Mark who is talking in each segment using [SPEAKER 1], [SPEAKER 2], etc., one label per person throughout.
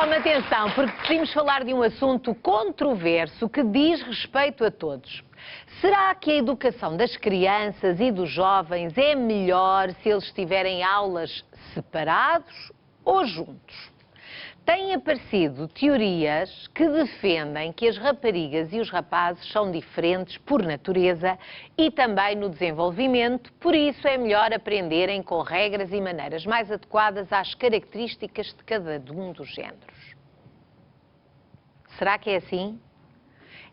[SPEAKER 1] Toma atenção, porque decidimos falar de um assunto controverso que diz respeito a todos. Será que a educação das crianças e dos jovens é melhor se eles tiverem aulas separados ou juntos? Têm aparecido teorias que defendem que as raparigas e os rapazes são diferentes por natureza e também no desenvolvimento, por isso é melhor aprenderem com regras e maneiras mais adequadas às características de cada um dos géneros. Será que é assim?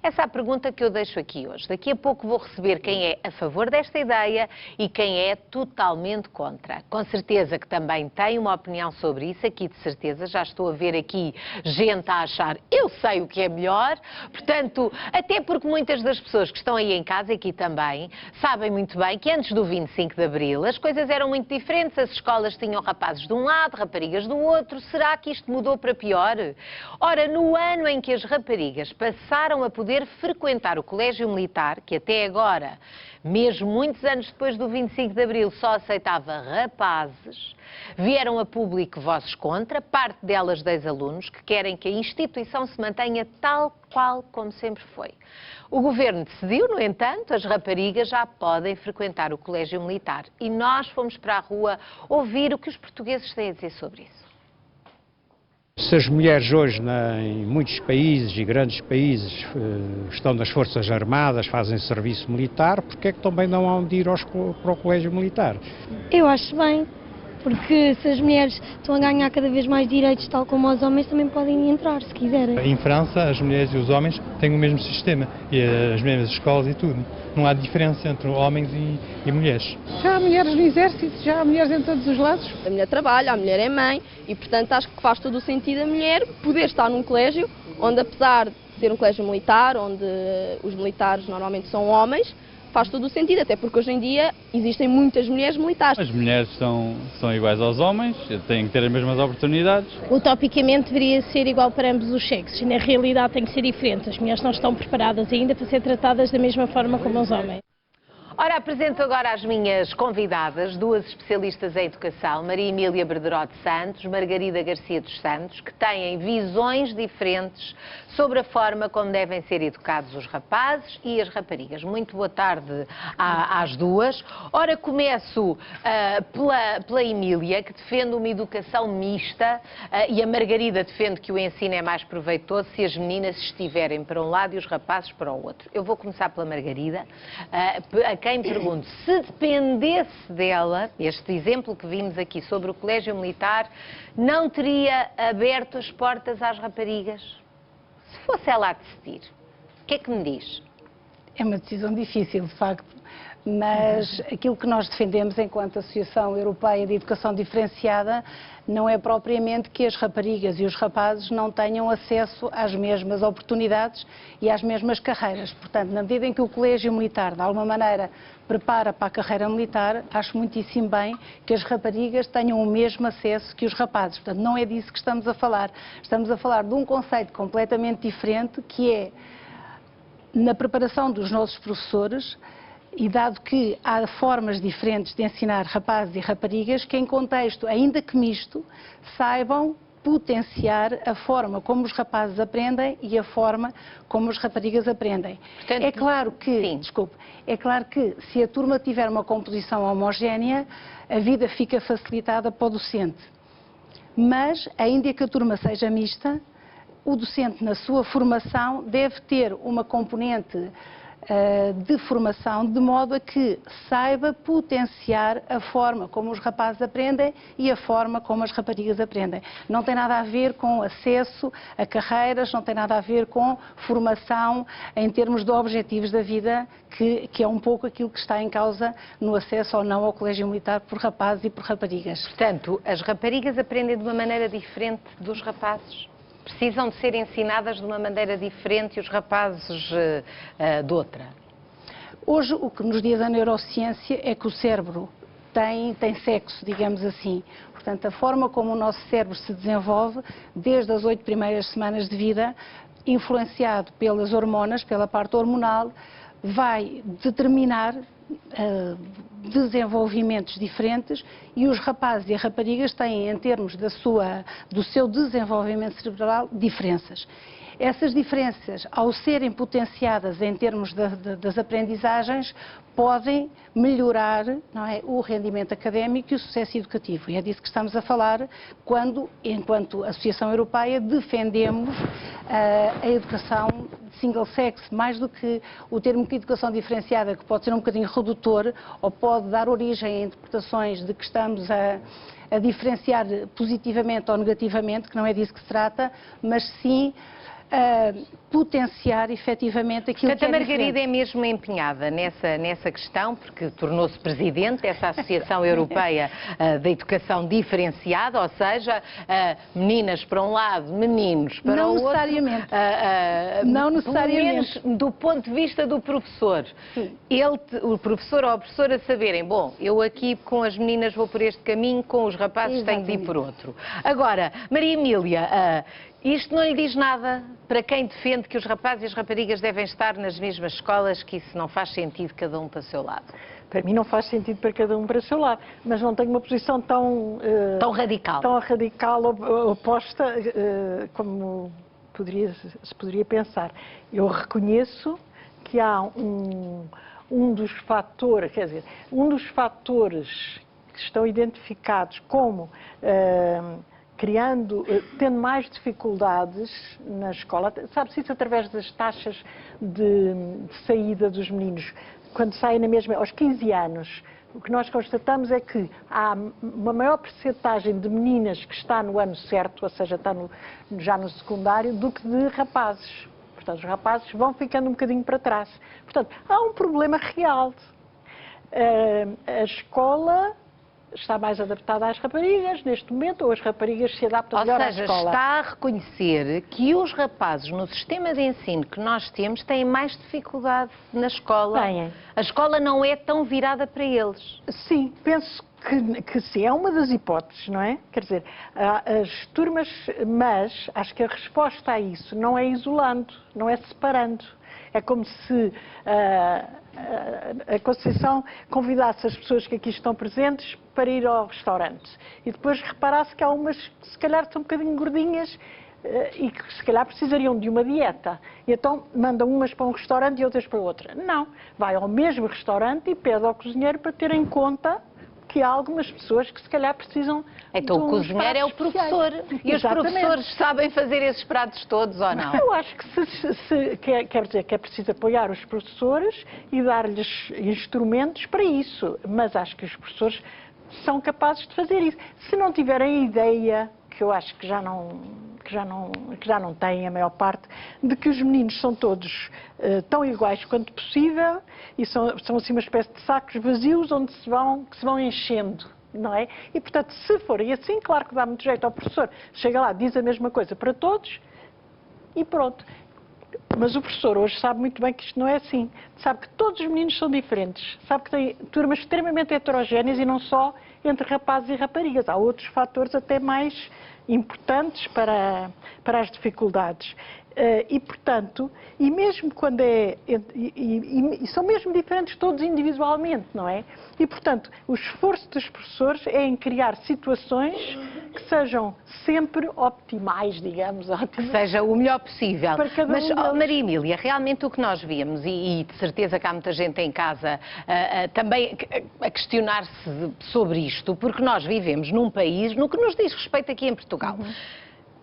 [SPEAKER 1] Essa é a pergunta que eu deixo aqui hoje. Daqui a pouco vou receber quem é a favor desta ideia e quem é totalmente contra. Com certeza que também tem uma opinião sobre isso, aqui de certeza. Já estou a ver aqui gente a achar eu sei o que é melhor. Portanto, até porque muitas das pessoas que estão aí em casa, aqui também, sabem muito bem que antes do 25 de Abril as coisas eram muito diferentes. As escolas tinham rapazes de um lado, raparigas do outro. Será que isto mudou para pior? Ora, no ano em que as raparigas passaram a poder frequentar o colégio militar, que até agora, mesmo muitos anos depois do 25 de Abril, só aceitava rapazes, vieram a público vozes contra, parte delas de ex-alunos, que querem que a instituição se mantenha tal qual como sempre foi. O governo decidiu, no entanto, as raparigas já podem frequentar o colégio militar e nós fomos para a rua ouvir o que os portugueses têm a dizer sobre isso.
[SPEAKER 2] Se as mulheres hoje, em muitos países e grandes países, estão nas Forças Armadas, fazem serviço militar, porque é que também não hão de ir para o colégio militar?
[SPEAKER 3] Eu acho bem, porque se as mulheres estão a ganhar cada vez mais direitos, tal como os homens, também podem entrar, se quiserem.
[SPEAKER 4] Em França, as mulheres e os homens têm o mesmo sistema, e as mesmas escolas e tudo. Não há diferença entre homens e mulheres.
[SPEAKER 5] Já há mulheres no exército, já há mulheres em todos os lados.
[SPEAKER 6] A mulher trabalha, a mulher é mãe e, portanto, acho que faz todo o sentido a mulher poder estar num colégio onde, apesar de ser um colégio militar, onde os militares normalmente são homens, faz todo o sentido, até porque hoje em dia existem muitas mulheres militares.
[SPEAKER 7] As mulheres são iguais aos homens, têm que ter as mesmas oportunidades.
[SPEAKER 8] Utopicamente deveria ser igual para ambos os sexos e na realidade tem que ser diferente. As mulheres não estão preparadas ainda para ser tratadas da mesma forma como os homens.
[SPEAKER 1] Ora, apresento agora as minhas convidadas, duas especialistas em educação, Maria Emília Berderó Santos, Margarida Garcia dos Santos, que têm visões diferentes sobre a forma como devem ser educados os rapazes e as raparigas. Muito boa tarde às duas. Ora, começo pela Emília, que defende uma educação mista, e a Margarida defende que o ensino é mais proveitoso se as meninas estiverem para um lado e os rapazes para o outro. Eu vou começar pela Margarida, a quem pergunto, se dependesse dela, este exemplo que vimos aqui sobre o colégio militar, não teria aberto as portas às raparigas? Se fosse ela a decidir, o que é que me diz?
[SPEAKER 5] É uma decisão difícil, de facto, mas aquilo que nós defendemos enquanto Associação Europeia de Educação Diferenciada não é propriamente que as raparigas e os rapazes não tenham acesso às mesmas oportunidades e às mesmas carreiras. Portanto, na medida em que o colégio militar, de alguma maneira, prepara para a carreira militar, acho muitíssimo bem que as raparigas tenham o mesmo acesso que os rapazes. Portanto, não é disso que estamos a falar. Estamos a falar de um conceito completamente diferente, que é, na preparação dos nossos professores, e dado que há formas diferentes de ensinar rapazes e raparigas, que em contexto, ainda que misto, saibam potenciar a forma como os rapazes aprendem e a forma como as raparigas aprendem. Portanto, é claro que, é claro que se a turma tiver uma composição homogénea, a vida fica facilitada para o docente. Mas, ainda que a turma seja mista, o docente, na sua formação, deve ter uma componente de formação, de modo a que saiba potenciar a forma como os rapazes aprendem e a forma como as raparigas aprendem. Não tem nada a ver com acesso a carreiras, não tem nada a ver com formação em termos de objetivos da vida, que é um pouco aquilo que está em causa no acesso ou não ao colégio militar por rapazes e por raparigas.
[SPEAKER 1] Portanto, as raparigas aprendem de uma maneira diferente dos rapazes? Precisam de ser ensinadas de uma maneira diferente e os rapazes de outra?
[SPEAKER 5] Hoje, o que nos diz a neurociência é que o cérebro tem sexo, digamos assim. Portanto, a forma como o nosso cérebro se desenvolve, desde as 8 primeiras semanas de vida, influenciado pelas hormonas, pela parte hormonal, vai determinar desenvolvimentos diferentes e os rapazes e as raparigas têm, em termos do seu desenvolvimento cerebral, diferenças. Essas diferenças, ao serem potenciadas em termos das aprendizagens, podem melhorar, não é, o rendimento académico e o sucesso educativo. E é disso que estamos a falar quando, enquanto Associação Europeia, defendemos a educação single sex, mais do que o termo de educação diferenciada, que pode ser um bocadinho redutor ou pode dar origem a interpretações de que estamos a diferenciar positivamente ou negativamente, que não é disso que se trata, mas sim potenciar efetivamente aquilo que é
[SPEAKER 1] a Margarida
[SPEAKER 5] diferente.
[SPEAKER 1] é mesmo empenhada nessa questão, porque tornou-se presidente dessa Associação Europeia da Educação Diferenciada, ou seja, meninas para um lado, meninos para o outro.
[SPEAKER 5] Não necessariamente.
[SPEAKER 1] Pelo menos do ponto de vista do professor.
[SPEAKER 5] Sim.
[SPEAKER 1] O professor ou a professora saberem, bom, eu aqui com as meninas vou por este caminho, com os rapazes tenho de ir por outro. Agora, Maria Emília, isto não lhe diz nada para quem defende que os rapazes e as raparigas devem estar nas mesmas escolas, que isso não faz sentido cada um para o seu lado?
[SPEAKER 9] Para mim não faz sentido para cada um para o seu lado, mas não tenho uma posição tão
[SPEAKER 1] radical,
[SPEAKER 9] oposta como se poderia pensar. Eu reconheço que há um dos fatores que estão identificados como tendo mais dificuldades na escola, sabe-se isso através das taxas de saída dos meninos, quando saem aos 15 anos. O que nós constatamos é que há uma maior percentagem de meninas que está no ano certo, ou seja, está já no secundário, do que de rapazes. Portanto, os rapazes vão ficando um bocadinho para trás. Portanto, há um problema real. A escola está mais adaptada às raparigas neste momento, ou as raparigas se adaptam melhor à escola?
[SPEAKER 1] Ou seja, está a reconhecer que os rapazes no sistema de ensino que nós temos têm mais dificuldade na escola.
[SPEAKER 9] Têm.
[SPEAKER 1] A escola não é tão virada para eles.
[SPEAKER 9] Sim, penso que sim, é uma das hipóteses, não é? Quer dizer, as turmas, mas acho que a resposta a isso não é isolando, não é separando. É como se a Conceição convidasse as pessoas que aqui estão presentes para ir ao restaurante e depois reparasse que há umas que se calhar são um bocadinho gordinhas e que se calhar precisariam de uma dieta. E então mandam umas para um restaurante e outras para outra. Não, vai ao mesmo restaurante e pede ao cozinheiro para ter em conta que há algumas pessoas que se calhar precisam.
[SPEAKER 1] Então o cozinheiro é o professor. E os professores sabem fazer esses pratos todos ou não?
[SPEAKER 9] Eu acho que quer dizer que é preciso apoiar os professores e dar-lhes instrumentos para isso. Mas acho que os professores são capazes de fazer isso. Se não tiverem a ideia, que eu acho que já não têm a maior parte, de que os meninos são todos tão iguais quanto possível e são assim uma espécie de sacos vazios onde que se vão enchendo, não é? E, portanto, se forem assim, claro que dá muito jeito ao professor. Chega lá, diz a mesma coisa para todos e pronto. Mas o professor hoje sabe muito bem que isto não é assim. Sabe que todos os meninos são diferentes. Sabe que tem turmas extremamente heterogéneas e não só entre rapazes e raparigas. Há outros fatores até mais importantes para as dificuldades. E, portanto, e mesmo quando e são mesmo diferentes todos individualmente, não é? E, portanto, o esforço dos professores é em criar situações que sejam sempre optimais, digamos.
[SPEAKER 1] Que seja o melhor possível.
[SPEAKER 9] Para cada
[SPEAKER 1] Mas,
[SPEAKER 9] deles.
[SPEAKER 1] Maria Emília, realmente o que nós vimos, e de certeza que há muita gente em casa também a questionar-se sobre isto, porque nós vivemos num país, no que nos diz respeito aqui em Portugal,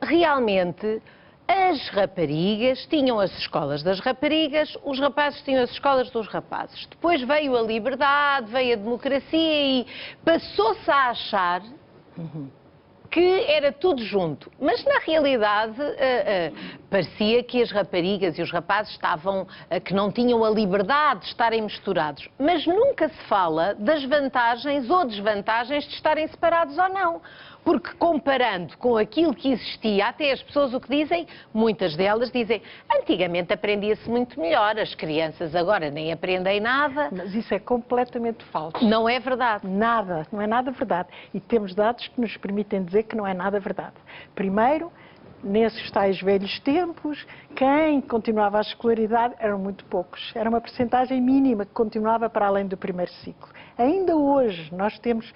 [SPEAKER 1] realmente as raparigas tinham as escolas das raparigas, os rapazes tinham as escolas dos rapazes. Depois veio a liberdade, veio a democracia e passou-se a achar que era tudo junto. Mas, na realidade, parecia que as raparigas e os rapazes que não tinham a liberdade de estarem misturados. Mas nunca se fala das vantagens ou desvantagens de estarem separados ou não. Porque, comparando com aquilo que existia, até as pessoas o que dizem, muitas delas dizem, antigamente aprendia-se muito melhor, as crianças agora nem aprendem nada.
[SPEAKER 9] Mas isso é completamente falso.
[SPEAKER 1] Não é verdade.
[SPEAKER 9] Nada, não é nada verdade. E temos dados que nos permitem dizer que não é nada verdade. Primeiro, nesses tais velhos tempos, quem continuava a escolaridade eram muito poucos. Era uma percentagem mínima que continuava para além do primeiro ciclo. Ainda hoje nós temos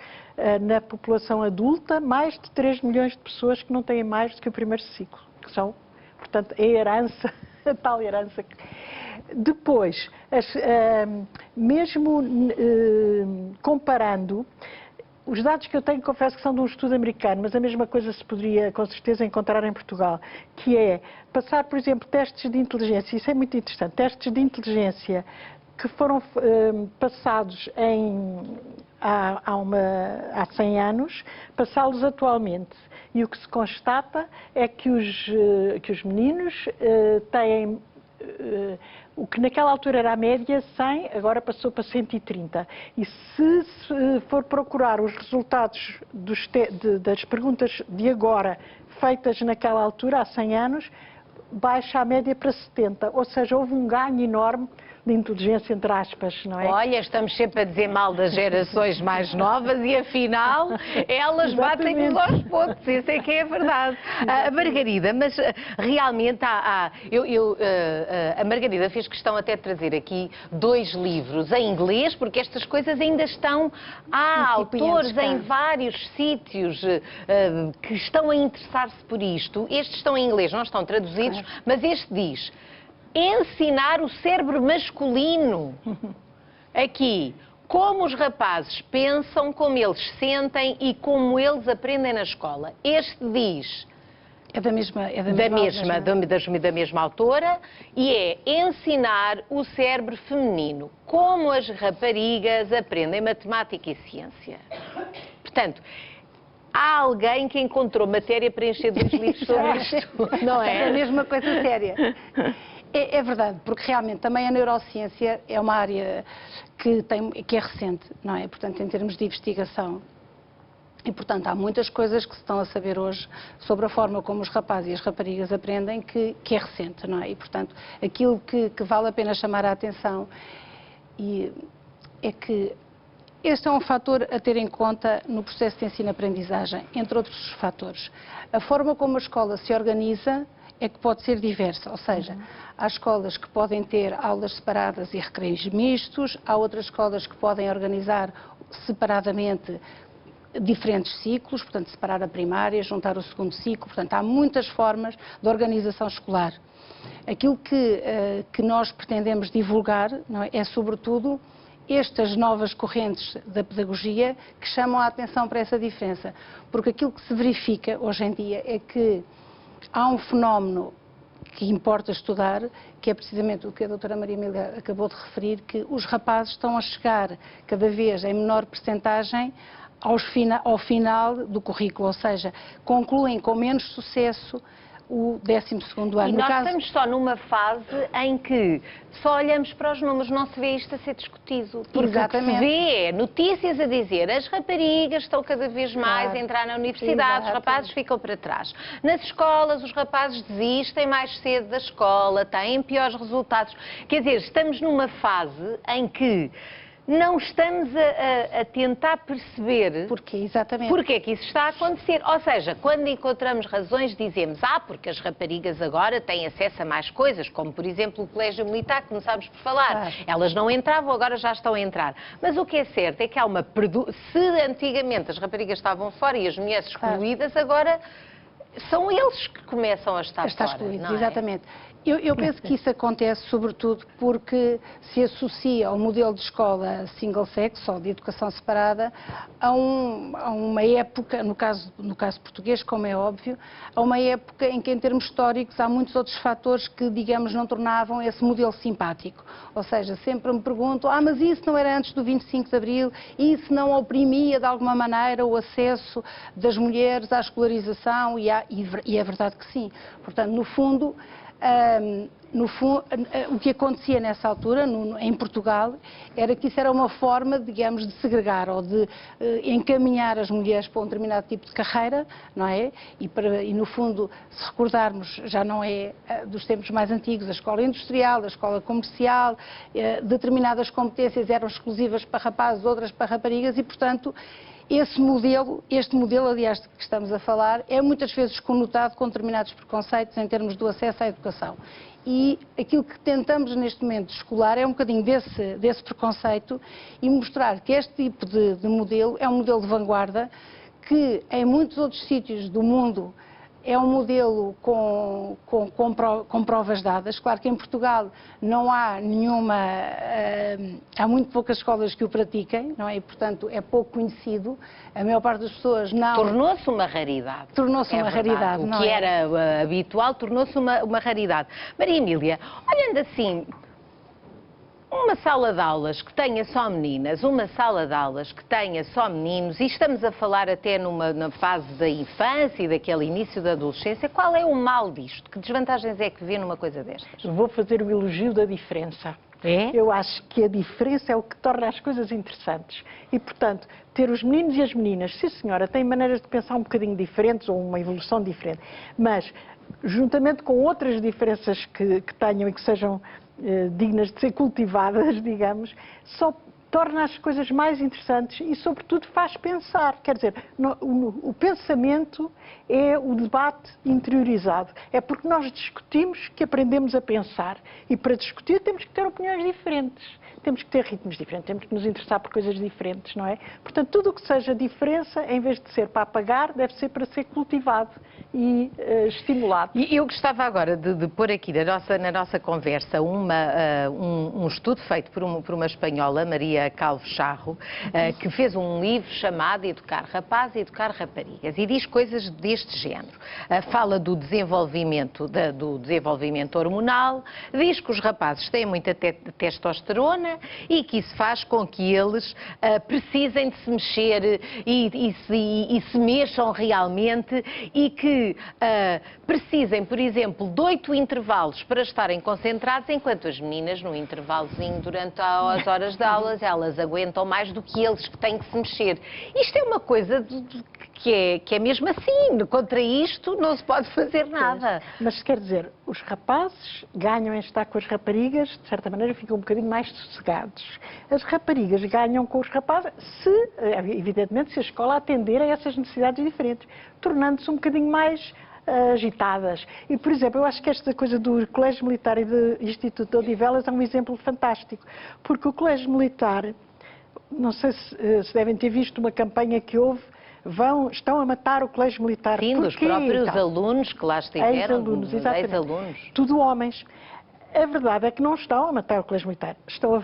[SPEAKER 9] na população adulta mais de 3 milhões de pessoas que não têm mais do que o primeiro ciclo, que são, portanto, a herança, a tal herança. Depois, mesmo comparando, os dados que eu tenho, confesso que são de um estudo americano, mas a mesma coisa se poderia, com certeza, encontrar em Portugal, que é passar, por exemplo, testes de inteligência, isso é muito interessante, testes de inteligência que foram passados há 100 anos, passá-los atualmente. E o que se constata é que os meninos têm o que naquela altura era a média 100, agora passou para 130. E se for procurar os resultados das perguntas de agora, feitas naquela altura, há 100 anos, baixa a média para 70. Ou seja, houve um ganho enorme de inteligência, entre aspas, não é?
[SPEAKER 1] Olha, estamos sempre a dizer mal das gerações mais novas e, afinal, elas batem-nos aos pontos. Isso é que é a verdade. Margarida, mas realmente a Margarida fez questão até de trazer aqui 2 livros em inglês, porque estas coisas ainda estão... Há autores em vários sítios que estão a interessar-se por isto. Estes estão em inglês, não estão traduzidos, mas este diz... Ensinar o cérebro masculino. Aqui, como os rapazes pensam, como eles sentem e como eles aprendem na escola. Este diz...
[SPEAKER 5] É da mesma autora,
[SPEAKER 1] e é ensinar o cérebro feminino. Como as raparigas aprendem matemática e ciência. Portanto... Há alguém que encontrou matéria para encher 2 livros sobre isto, não é?
[SPEAKER 5] É a mesma coisa séria. É verdade, porque realmente também a neurociência é uma área que é recente, não é? Portanto, em termos de investigação. E, portanto, há muitas coisas que se estão a saber hoje sobre a forma como os rapazes e as raparigas aprendem que é recente, não é? E, portanto, aquilo que vale a pena chamar a atenção é que este é um fator a ter em conta no processo de ensino-aprendizagem, entre outros fatores. A forma como a escola se organiza é que pode ser diversa, ou seja, há escolas que podem ter aulas separadas e recreios mistos, há outras escolas que podem organizar separadamente diferentes ciclos, portanto, separar a primária, juntar o segundo ciclo, portanto, há muitas formas de organização escolar. Aquilo que nós pretendemos divulgar, não é sobretudo, estas novas correntes da pedagogia que chamam a atenção para essa diferença. Porque aquilo que se verifica hoje em dia é que há um fenómeno que importa estudar, que é precisamente o que a doutora Maria Emília acabou de referir, que os rapazes estão a chegar cada vez em menor percentagem ao final do currículo, ou seja, concluem com menos sucesso o 12º ano.
[SPEAKER 1] E nós estamos só numa fase em que só olhamos para os números, não se vê isto a ser discutido. Porque o que se vê é notícias a dizer as raparigas estão cada vez mais a entrar na universidade, os rapazes ficam para trás. Nas escolas, os rapazes desistem mais cedo da escola, têm piores resultados. Quer dizer, estamos numa fase em que não estamos a tentar perceber porque é que isso está a acontecer. Ou seja, quando encontramos razões, dizemos, porque as raparigas agora têm acesso a mais coisas, como, por exemplo, o Colégio Militar, que começámos por falar. Elas não entravam, agora já estão a entrar. Mas o que é certo é que há uma... Se antigamente as raparigas estavam fora e as mulheres excluídas, agora são eles que começam a estar fora.
[SPEAKER 5] Excluídos,
[SPEAKER 1] não é?
[SPEAKER 5] exatamente. Eu penso que isso acontece sobretudo porque se associa ao modelo de escola single-sex, ou de educação separada, a uma época, no caso português, como é óbvio, a uma época em que, em termos históricos, há muitos outros fatores que, digamos, não tornavam esse modelo simpático. Ou seja, sempre me pergunto, mas isso não era antes do 25 de Abril? Isso não oprimia, de alguma maneira, o acesso das mulheres à escolarização? E é verdade que sim. Portanto, no fundo, o que acontecia nessa altura, em Portugal, era que isso era uma forma, digamos, de segregar ou de encaminhar as mulheres para um determinado tipo de carreira, não é? E no fundo, se recordarmos, já não é dos tempos mais antigos, a escola industrial, a escola comercial, determinadas competências eram exclusivas para rapazes, outras para raparigas e, portanto, este modelo, aliás, de que estamos a falar, é muitas vezes conotado com determinados preconceitos em termos do acesso à educação. E aquilo que tentamos neste momento escolar é um bocadinho desse preconceito e mostrar que este tipo de modelo é um modelo de vanguarda que em muitos outros sítios do mundo é um modelo com provas dadas. Claro que em Portugal não há nenhuma, há muito poucas escolas que o pratiquem, não é? E, portanto, é pouco conhecido. A maior parte das pessoas não...
[SPEAKER 1] Tornou-se uma raridade.
[SPEAKER 5] Tornou-se uma raridade,
[SPEAKER 1] não é? O que era habitual tornou-se uma raridade. Maria Emília, olhando assim, uma sala de aulas que tenha só meninas, uma sala de aulas que tenha só meninos, e estamos a falar até na fase da infância e daquele início da adolescência, qual é o mal disto? Que desvantagens é que vê numa coisa destas?
[SPEAKER 9] Vou fazer o elogio da diferença.
[SPEAKER 1] É?
[SPEAKER 9] Eu acho que a diferença é o que torna as coisas interessantes. E, portanto, ter os meninos e as meninas, sim senhora, têm maneiras de pensar um bocadinho diferentes ou uma evolução diferente, mas, juntamente com outras diferenças que tenham e que sejam dignas de ser cultivadas, digamos, só torna as coisas mais interessantes e, sobretudo, faz pensar. Quer dizer, o pensamento é o debate interiorizado. É porque nós discutimos que aprendemos a pensar. E, para discutir, temos que ter opiniões diferentes. Temos que ter ritmos diferentes, temos que nos interessar por coisas diferentes, não é? Portanto, tudo o que seja diferença, em vez de ser para apagar, deve ser para ser cultivado e estimulado.
[SPEAKER 1] E eu gostava agora de pôr aqui na nossa conversa um estudo feito por uma espanhola, Maria Calvo Charro, que fez um livro chamado Educar Rapazes e Educar Raparigas, e diz coisas deste género. Fala do desenvolvimento hormonal, diz que os rapazes têm muita testosterona e que isso faz com que eles precisem de se mexer e se mexam realmente e que precisem, por exemplo, de 8 intervalos para estarem concentrados, enquanto as meninas, no intervalozinho durante as horas de aulas, elas aguentam mais do que eles que têm que se mexer. Isto é uma coisa que é mesmo assim. Contra isto não se pode fazer nada.
[SPEAKER 9] Mas quer dizer, os rapazes ganham em estar com as raparigas, de certa maneira ficam um bocadinho mais sossegados. As raparigas ganham com os rapazes, evidentemente, se a escola atender a essas necessidades diferentes, tornando-se um bocadinho mais agitadas. E, por exemplo, eu acho que esta coisa do Colégio Militar e do Instituto de Odivelas é um exemplo fantástico, porque o Colégio Militar, não sei se devem ter visto uma campanha que houve, estão a matar o Colégio Militar.
[SPEAKER 1] Sim, dos próprios alunos que lá estiveram.
[SPEAKER 9] Ex-alunos, exatamente. Tudo homens. A verdade é que não estão a matar o Colégio Militar, estão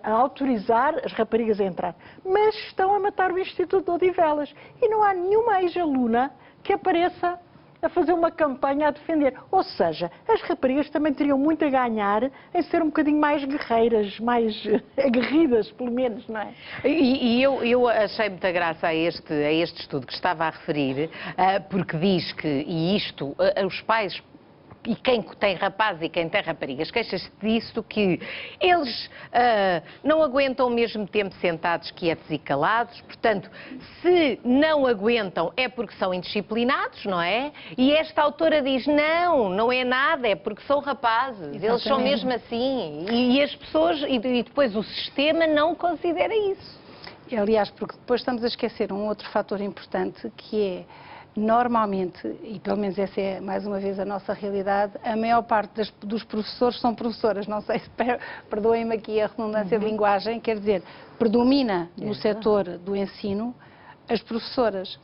[SPEAKER 9] a autorizar as raparigas a entrar, mas estão a matar o Instituto de Odivelas. E não há nenhuma ex-aluna que apareça a fazer uma campanha a defender. Ou seja, as raparigas também teriam muito a ganhar em ser um bocadinho mais guerreiras, mais aguerridas, pelo menos, não é?
[SPEAKER 1] E eu achei muita graça a este estudo que estava a referir, porque diz que, os pais, e quem tem rapazes e quem tem raparigas, queixa-se disso, que eles não aguentam o mesmo tempo sentados, quietos e calados. Portanto, se não aguentam é porque são indisciplinados, não é? E esta autora diz, não é nada, é porque são rapazes. Exatamente. Eles são mesmo assim. E as pessoas, e depois o sistema não considera isso.
[SPEAKER 5] Aliás, porque depois estamos a esquecer um outro fator importante, que é, normalmente, e pelo menos essa é mais uma vez a nossa realidade, a maior parte dos professores são professoras. Não sei se perdoem-me aqui a redundância de linguagem, quer dizer, predomina no setor do ensino as professoras.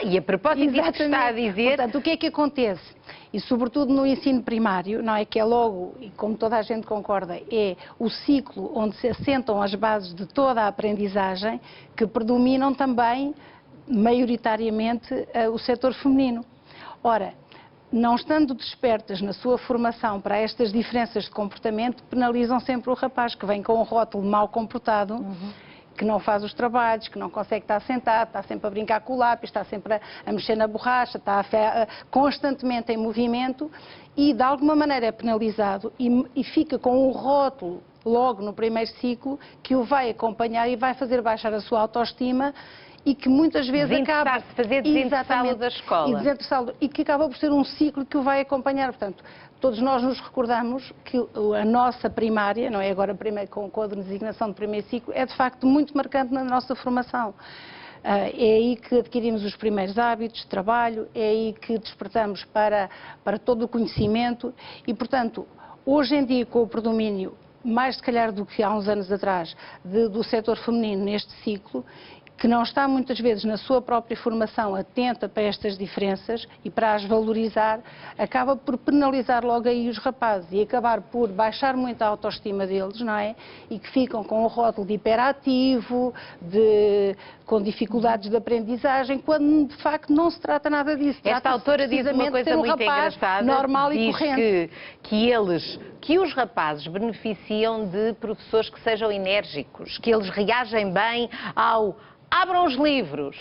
[SPEAKER 1] E a propósito disso que está a dizer...
[SPEAKER 5] Portanto, o que é que acontece? E sobretudo no ensino primário, não é, que é logo, e como toda a gente concorda, é o ciclo onde se assentam as bases de toda a aprendizagem, que predominam também maioritariamente o setor feminino. Ora, não estando despertas na sua formação para estas diferenças de comportamento, penalizam sempre o rapaz, que vem com um rótulo mal comportado, que não faz os trabalhos, que não consegue estar sentado, está sempre a brincar com o lápis, está sempre a mexer na borracha, está constantemente em movimento e de alguma maneira é penalizado e fica com um rótulo logo no primeiro ciclo que o vai acompanhar e vai fazer baixar a sua autoestima e que muitas vezes acaba...
[SPEAKER 1] desinteressá-lo da escola.
[SPEAKER 5] E que acaba por ser um ciclo que o vai acompanhar. Portanto, todos nós nos recordamos que a nossa primária, não é agora com a designação de primeiro ciclo, é de facto muito marcante na nossa formação. É aí que adquirimos os primeiros hábitos de trabalho, é aí que despertamos para todo o conhecimento e, portanto, hoje em dia, com o predomínio, mais se calhar do que há uns anos atrás, do setor feminino neste ciclo, que não está muitas vezes na sua própria formação atenta para estas diferenças e para as valorizar, acaba por penalizar logo aí os rapazes e acabar por baixar muito a autoestima deles, não é? E que ficam com o rótulo de hiperativo, com dificuldades de aprendizagem, quando de facto não se trata nada disso.
[SPEAKER 1] Esta autora diz uma coisa muito engraçada,
[SPEAKER 5] normal e
[SPEAKER 1] diz
[SPEAKER 5] corrente.
[SPEAKER 1] que os rapazes beneficiam de professores que sejam enérgicos, que eles reagem bem ao abram os livros,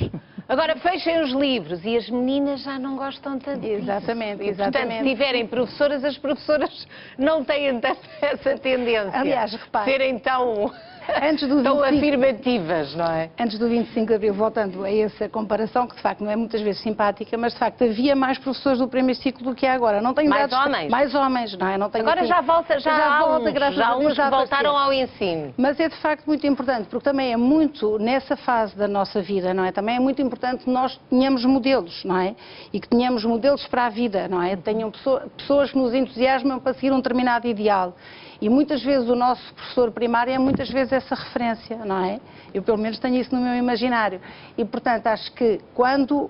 [SPEAKER 1] agora fechem os livros, e as meninas já não gostam tanto disso.
[SPEAKER 5] Exatamente,
[SPEAKER 1] e, portanto, se tiverem professoras, as professoras não têm tanto essa tendência.
[SPEAKER 5] Aliás, repare,
[SPEAKER 1] serem tão
[SPEAKER 5] tão
[SPEAKER 1] afirmativas, não é?
[SPEAKER 5] Antes do 25 de Abril, voltando a essa comparação, que de facto não é muitas vezes simpática, mas de facto havia mais professores do primeiro ciclo do que há agora. Não tenho
[SPEAKER 1] mais
[SPEAKER 5] dados,
[SPEAKER 1] homens?
[SPEAKER 5] Mais homens, não é? Não tenho
[SPEAKER 1] agora
[SPEAKER 5] assim,
[SPEAKER 1] já volta, já há uns que voltaram
[SPEAKER 5] ao
[SPEAKER 1] ensino.
[SPEAKER 5] Mas é de facto muito importante, porque também é muito, nessa fase da nossa vida, não é? Também é muito importante que nós tenhamos modelos, não é? E que tenhamos modelos para a vida, não é? Tenham pessoas que nos entusiasmam para seguir um determinado ideal. E muitas vezes o nosso professor primário é muitas vezes essa referência, não é? Eu pelo menos tenho isso no meu imaginário. E portanto acho que quando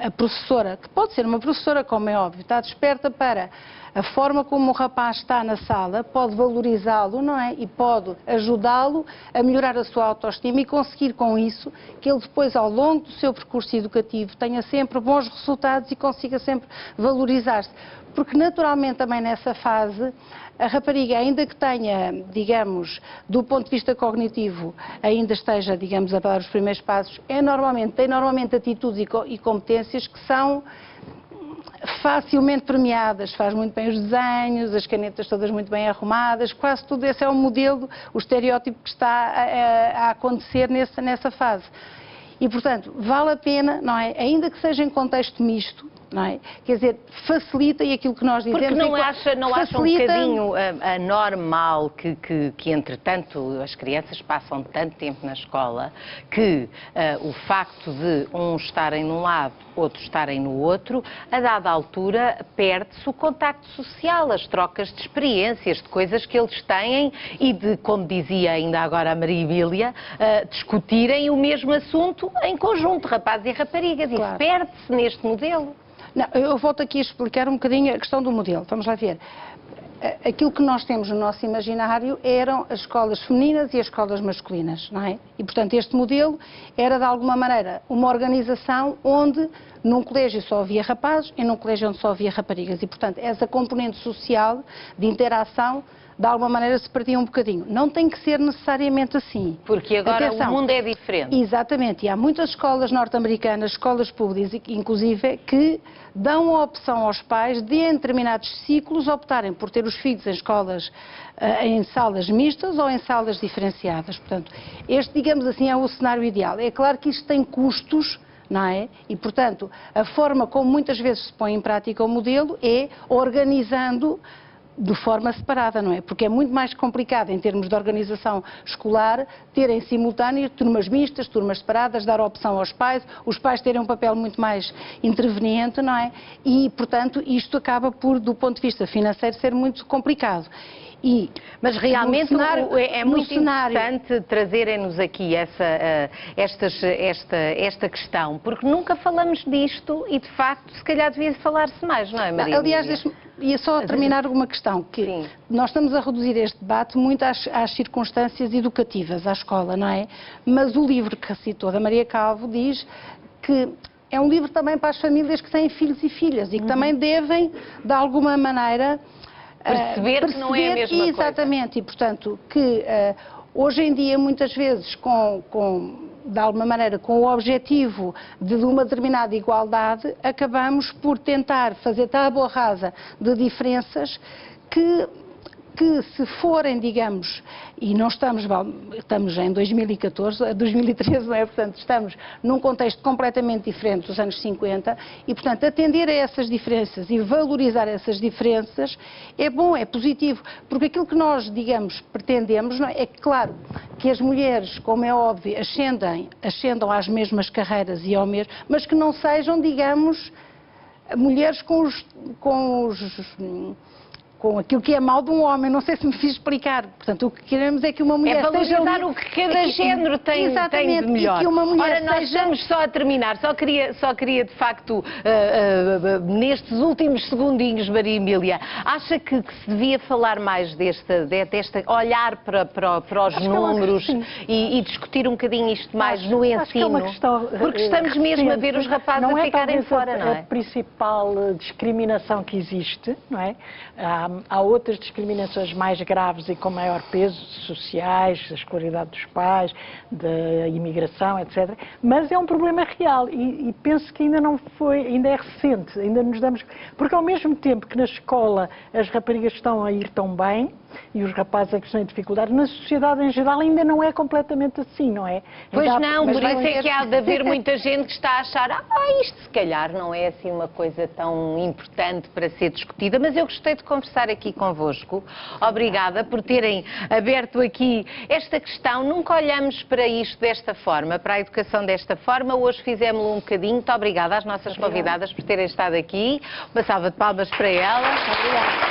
[SPEAKER 5] a professora, que pode ser uma professora como é óbvio, está desperta para a forma como o rapaz está na sala, pode valorizá-lo, não é? E pode ajudá-lo a melhorar a sua autoestima e conseguir com isso que ele depois ao longo do seu percurso educativo tenha sempre bons resultados e consiga sempre valorizar-se. Porque naturalmente também nessa fase a rapariga, ainda que tenha, digamos, do ponto de vista cognitivo, ainda esteja, digamos, a dar os primeiros passos, tem normalmente atitudes e competências que são facilmente premiadas, faz muito bem os desenhos, as canetas todas muito bem arrumadas, quase tudo esse é o modelo, o estereótipo que está a acontecer nessa fase. E, portanto, vale a pena, não é? Ainda que seja em contexto misto, não é? Quer dizer, facilita e aquilo que nós dizemos...
[SPEAKER 1] Porque não acha um bocadinho anormal que, entretanto, as crianças passam tanto tempo na escola que o facto de uns estarem num lado, outros estarem no outro, a dada altura perde-se o contacto social, as trocas de experiências, de coisas que eles têm e de, como dizia ainda agora a Maria Emília, discutirem o mesmo assunto em conjunto, rapazes e raparigas. Claro. Isso perde-se neste modelo.
[SPEAKER 5] Não, eu volto aqui a explicar um bocadinho a questão do modelo. Vamos lá ver. Aquilo que nós temos no nosso imaginário eram as escolas femininas e as escolas masculinas, não é? E, portanto, este modelo era, de alguma maneira, uma organização onde num colégio só havia rapazes e num colégio onde só havia raparigas. E, portanto, essa componente social de interação de alguma maneira se perdia um bocadinho. Não tem que ser necessariamente assim.
[SPEAKER 1] Porque agora o mundo é diferente.
[SPEAKER 5] Exatamente. E há muitas escolas norte-americanas, escolas públicas, inclusive, que dão a opção aos pais de, em determinados ciclos, optarem por ter os filhos em escolas, em salas mistas ou em salas diferenciadas. Portanto, este, digamos assim, é o cenário ideal. É claro que isto tem custos, não é? E, portanto, a forma como muitas vezes se põe em prática o modelo é organizando de forma separada, não é? Porque é muito mais complicado em termos de organização escolar ter em simultâneo turmas mistas, turmas separadas, dar a opção aos pais, os pais terem um papel muito mais interveniente, não é? E, portanto, isto acaba por, do ponto de vista financeiro, ser muito complicado.
[SPEAKER 1] Mas realmente é muito interessante trazerem-nos aqui esta questão, porque nunca falamos disto e, de facto, se calhar devia falar-se mais, não é, Maria?
[SPEAKER 5] Aliás, ia só terminar uma questão, que sim, nós estamos a reduzir este debate muito às circunstâncias educativas, à escola, não é? Mas o livro que citou, da Maria Calvo, diz que é um livro também para as famílias que têm filhos e filhas e que também devem, de alguma maneira...
[SPEAKER 1] Perceber que não é a mesma coisa.
[SPEAKER 5] Exatamente, e portanto que hoje em dia muitas vezes de alguma maneira com o objetivo de uma determinada igualdade acabamos por tentar fazer tábua rasa de diferenças que que se forem, digamos, e não estamos em 2014, 2013, não é? Portanto, estamos num contexto completamente diferente dos anos 50 e, portanto, atender a essas diferenças e valorizar essas diferenças é bom, é positivo, porque aquilo que nós, digamos, pretendemos, não é? É claro que as mulheres, como é óbvio, ascendam às mesmas carreiras e ao mesmo, mas que não sejam, digamos, mulheres com aquilo que é mau de um homem, não sei se me fiz explicar. Portanto, o que queremos é que uma mulher seja...
[SPEAKER 1] É valorizar o que cada género tem de melhor.
[SPEAKER 5] E que uma mulher
[SPEAKER 1] Ora, nós estamos só a terminar. Só queria de facto, nestes últimos segundinhos, Maria Emília, acha que se devia falar mais desta olhar para os números e discutir um bocadinho isto mais no ensino?
[SPEAKER 9] Acho que é uma questão
[SPEAKER 1] porque estamos mesmo a ver os rapazes a ficarem fora, não é?
[SPEAKER 9] A principal discriminação que existe, não é? Há outras discriminações mais graves e com maior peso, sociais, a escolaridade dos pais, da imigração, etc. Mas é um problema real e penso que ainda é recente, ainda nos damos... Porque ao mesmo tempo que na escola as raparigas estão a ir tão bem e os rapazes é que estão em dificuldade, na sociedade em geral ainda não é completamente assim, não é?
[SPEAKER 1] Pois não, por isso é que há de haver muita gente que está a achar isto se calhar não é assim uma coisa tão importante para ser discutida, mas eu gostei de conversar aqui convosco. Obrigada por terem aberto aqui esta questão. Nunca olhamos para isto desta forma, para a educação desta forma. Hoje fizemos-lo um bocadinho. Muito obrigada às nossas convidadas por terem estado aqui. Uma salva de palmas para elas.
[SPEAKER 5] Obrigada.